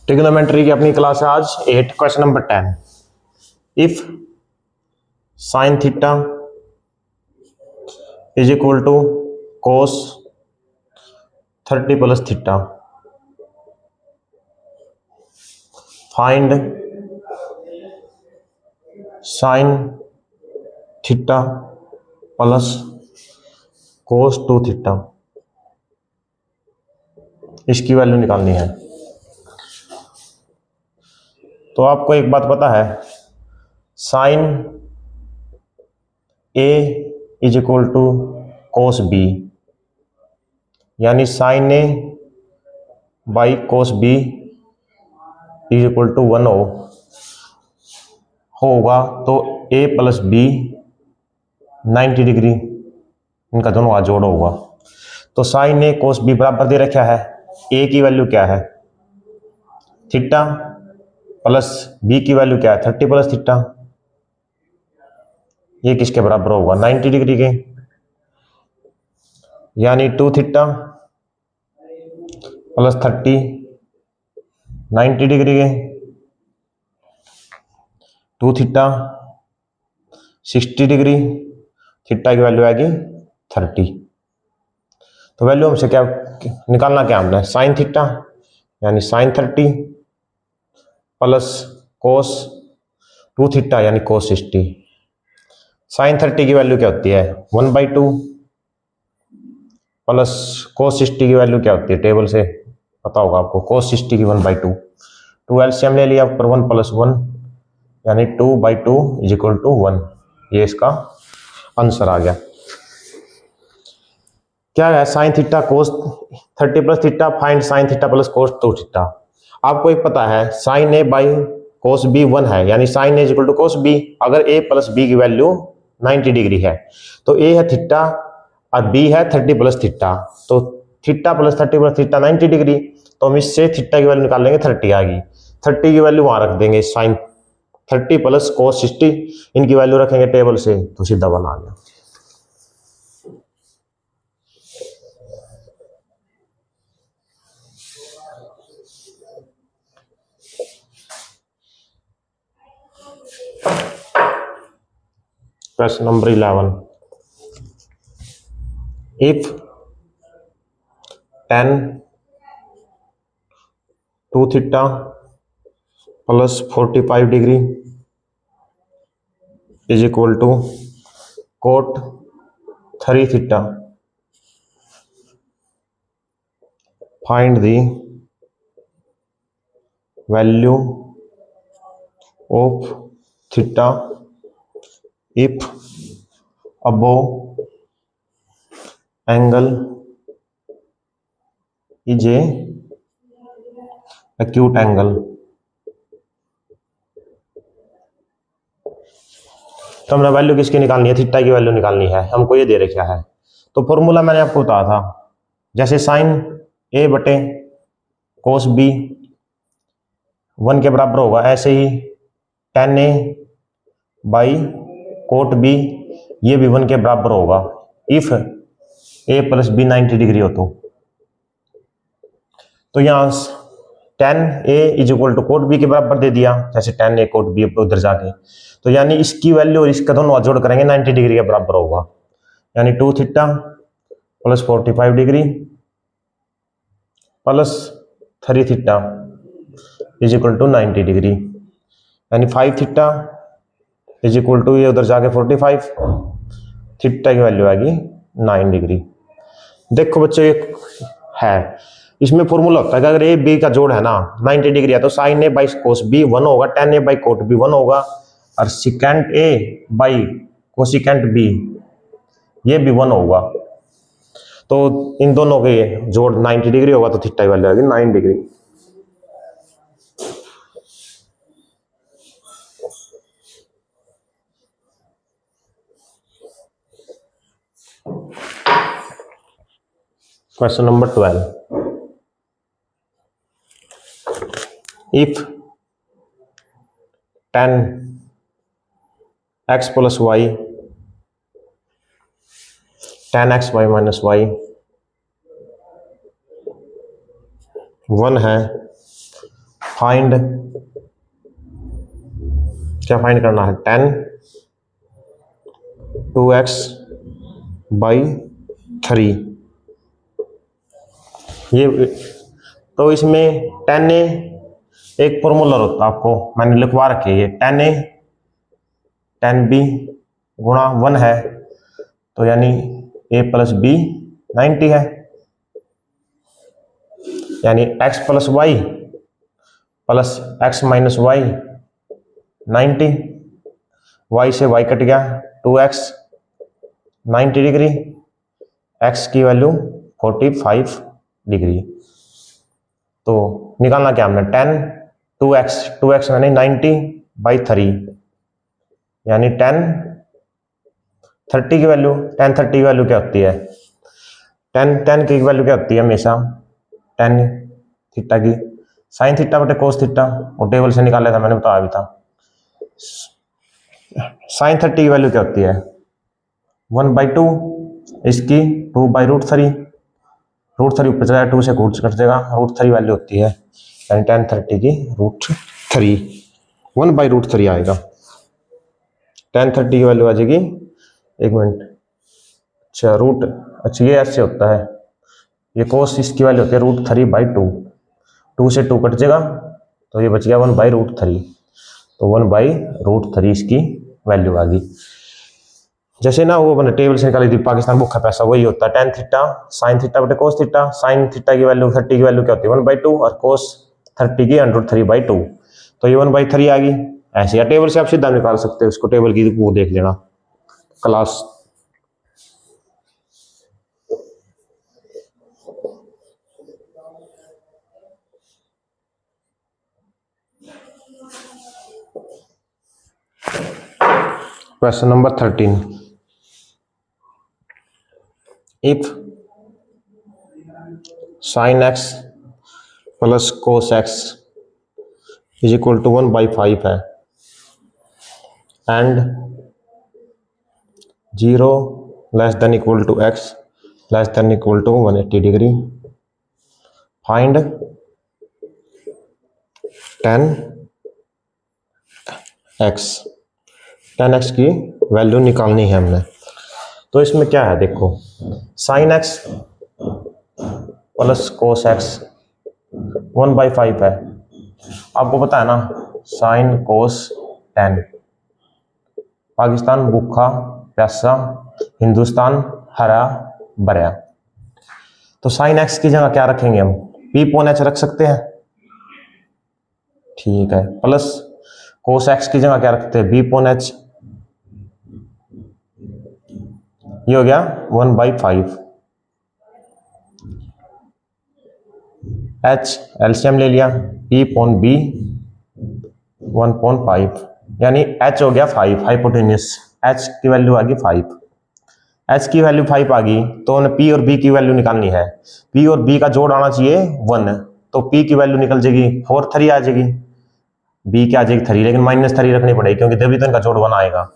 Trigonometry की अपनी class है आज 8 question number 10। If sine theta is equal to cos 30 plus theta, find sine theta plus cos 2 theta. इसकी value निकालनी है। तो आपको एक बात पता है, sine A is equal to cos B, यानी sine A by cos B is equal to 1 होगा। तो ए प्लस बी 90 डिग्री इनका दोनों का जोड़ होगा। तो साइन ए कोस बी बराबर दे रखा है, ए की वैल्यू क्या है थीटा, प्लस बी की वैल्यू क्या है 30 प्लस थीटा। ये किसके बराबर होगा 90 डिग्री के, यानी 2 थीटा प्लस 30 90 डिग्री के, 2 थीटा 60 डिग्री, थीटा की वैल्यू आएगी 30। तो वैल्यू हमसे क्या निकालना, क्या हमने साइन थीटा यानी साइन 30 प्लस कोस 2 थीटा यानी कोस 60। साइन 30 की वैल्यू क्या होती है 1/2 प्लस कोस 60 की वैल्यू क्या होती है, टेबल से पता होगा आपको, कोस 60 की 1/2। 2 एलसीएम ले लिया पर 1 प्लस 1 यानी 2/2 इज इक्वल टू 1। ये इसका आंसर आ गया। क्या है sine theta cos 30 plus theta, find sine theta plus cos 2 theta. आपको एक पता है sine A by cos B 1 है, यानी sine A is equal to cos B. अगर ए प्लस बी की वैल्यू 90 डिग्री है तो ए है थीटा और बी है 30 प्लस थीटा। तो theta plus 30 plus theta 90 degree, तो हम इससे थीटा की वैल्यू निकाल लेंगे 30 आ गई। 30 की वैल्यू वहां रख देंगे, साइन 30 प्लस कोस 60 इनकी वैल्यू रखेंगे टेबल से, तो सीधा 1 आ गया। Question number 11, if tan 2 theta plus 45 degree is equal to cot 3 theta, find the value of theta if above angle is a acute angle। तो हमने वैल्यू किसकी निकालनी है, थीटा की वैल्यू निकालनी है, हमको ये दे रखा है। तो फॉर्मूला मैंने आपको बताया था, जैसे साइन ए बटे कोस बी 1 के बराबर होगा, ऐसे ही tan A by cot B ये भी 1 के बराबर होगा if A plus B 90 degree हो। तो यहां tan A is equal to cot B के बराबर दे दिया, जैसे tan ए कोट बी उधर जाके, तो यानी इसकी वैल्यू और इसका दोनों जोड़ करेंगे 90 डिग्री के बराबर होगा, यानी 2 theta plus 45 degree plus 3 theta is equal to 90 degree, यानी 5 थीटा इज इक्वल टू ये उधर जाके 45, थीटा की वैल्यू आएगी 9 डिग्री। देखो बच्चों एक है, इसमें फॉर्मूला होता है कि अगर ए बी का जोड़ है ना 90 डिग्री है तो sine A by cos B 1 होगा, tan A by cot B 1 होगा, और secant A by cosecant B ये भी 1 होगा। तो इन दोनों के जोड़ 90 डिग्री होगा, तो थीटा की वैल्यू आएगी 9 degree. Question number 12, if tan x plus Y tan X Y minus Y 1 है, फाइंड, क्या फाइंड करना है, 10 2x बाई 3। ये तो इसमें 10a एक फॉर्मूला होता है, आपको मैंने लिखवा रखी है, ये 10a 10b गुणा 1 है, तो यानी a प्लस बी 90 है, यानी x plus Y plus X minus Y 90, y से y कट गया, 2x 90 डिग्री, x की वैल्यू 45 डिग्री। तो निकालना क्या हमने, 10 2x यानी 90 बाई 3, यानी 10 30 की वैल्यू, 10 30 की वैल्यू क्या होती है, 10 की वैल्यू क्या होती है हमेशा, 10 थीटा की साइन थीटा बटे कोस थीटा, और टेबल से निकाला था मैंने, बताया भी था। साइन 30 की वैल्यू क्या होती है, 1/2, इसकी 2/√3, √3 ऊपर जाएगा, 2 से कट जाएगा, √3 वैल्यू होती है, यानी 10 30 की √3 1/√3 आएगा। 10 30 की वैल्यू आ जाएगी, एक मिनट, अच्छा ये ऐसे होता है, ये कोस इसकी वैल्यू होती है √3/2, 2 से 2 कट जाएगा, तो ये बच गया 1/√3, तो 1/√3 इसकी वैल्यू आ गई। जैसे ना वो मैंने टेबल से निकाली थी, पाकिस्तान भूखा पैसा, वही होता है, tan थीटा साइन थीटा बटे कोस थीटा, साइन थीटा की वैल्यू 30 की वैल्यू क्या होती है 1/2, और कोस 30 की √3/2, तो ये 1/3 आ गई। ऐसे या टेबल से आप सीधा निकाल सकते हो, इसको टेबल की वो देख लेना class. Question number 13, if sin x plus cos x is equal to 1/5 है, and 0 less than equal to x less than equal to 180 degree, find 10x की वैल्यू निकालनी है हमने। तो इसमें क्या है देखो, sin x plus cos x 1/5 है, आपको पता है ना, sin cos tan, पाकिस्तान भूखा प्यासा, हिंदुस्तान हरा भरा। तो sin x की जगह क्या रखेंगे हम, p/h रख सकते हैं, ठीक है, प्लस cos x की जगह क्या रखते हैं, b/h, ये हो गया 1/5, h एलसीएम ले लिया, p/b 1/5, यानी h हो गया 5, हाइपोटेन्यूस h की वैल्यू आ गई 5, h की वैल्यू 5 आ गई, तो उन्हें p और b की वैल्यू निकालनी है, p और b का जोड़ आना चाहिए 1, तो p की वैल्यू निकल जाएगी 4 3 आ जाएगी, b क्या आ जाएगी 3, लेकिन -3 रखनी पड़ेगी क्योंकि तभी तो इनका जोड़ 1 आएगा।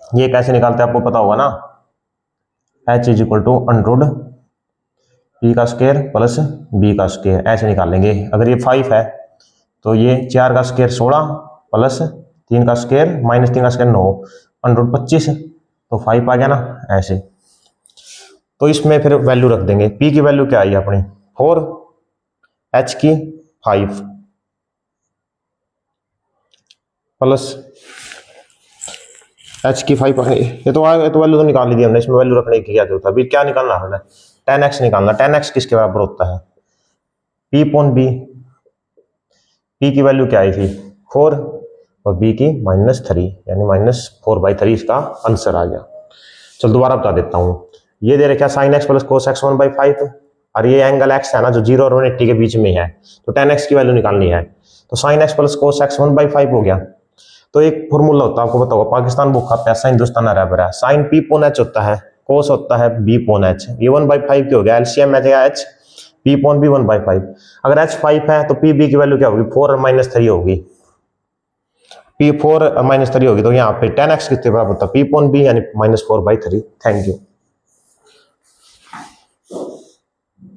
ये कैसे निकालते हैं आपको पता होगा ना, h is equal to under root p का स्क्वायर प्लस b का स्क्वायर, ऐसे निकाल लेंगे। अगर ये 5 है तो ये 4 का स्क्वायर 16 प्लस 3 का स्क्वायर -3 का स्क्वायर 9, अंडररूट 25, तो 5 आ गया ना ऐसे। तो इसमें फिर वैल्यू रख देंगे, p की वैल्यू क्या आई अपनी 4, h की 5 प्लस h की 5, ये तो वैल्यू तो निकाल ली थी हमने, इसमें वैल्यू रखने की क्या जरूरत है, अभी क्या निकालना है हमें, 10x निकालना। 10x किसके बराबर होता है, p/b, p की वैल्यू क्या आई थी 4 और b की -3, यानी -4/3 इसका आंसर आ गया। चल दोबारा बता देता हूँ, ये दे रखा sin x plus cos x 1/5, और ये एंगल x है ना जो 0 और 180 के बीच में है, तो 10x की वैल्यू निकालनी है, तो sin x plus cos x 1/5 हो गया। तो एक फॉर्मूला होता है, आपको पता होगा, पाकिस्तान भूखा प्यासा हिंदुस्तान हरा भरा, साइन p/h होता है, cos होता है b/h, ये 1/5 की हो गया, एलसीएम में जाएगा h, p/b 1/5, अगर h 5 है तो p/b की वैल्यू क्या होगी 4 और -3 होगी, p 4 -3 होगी, तो यहाँ पे 10x कितने बराबर होता है p/b यानी -4/3। Thank you.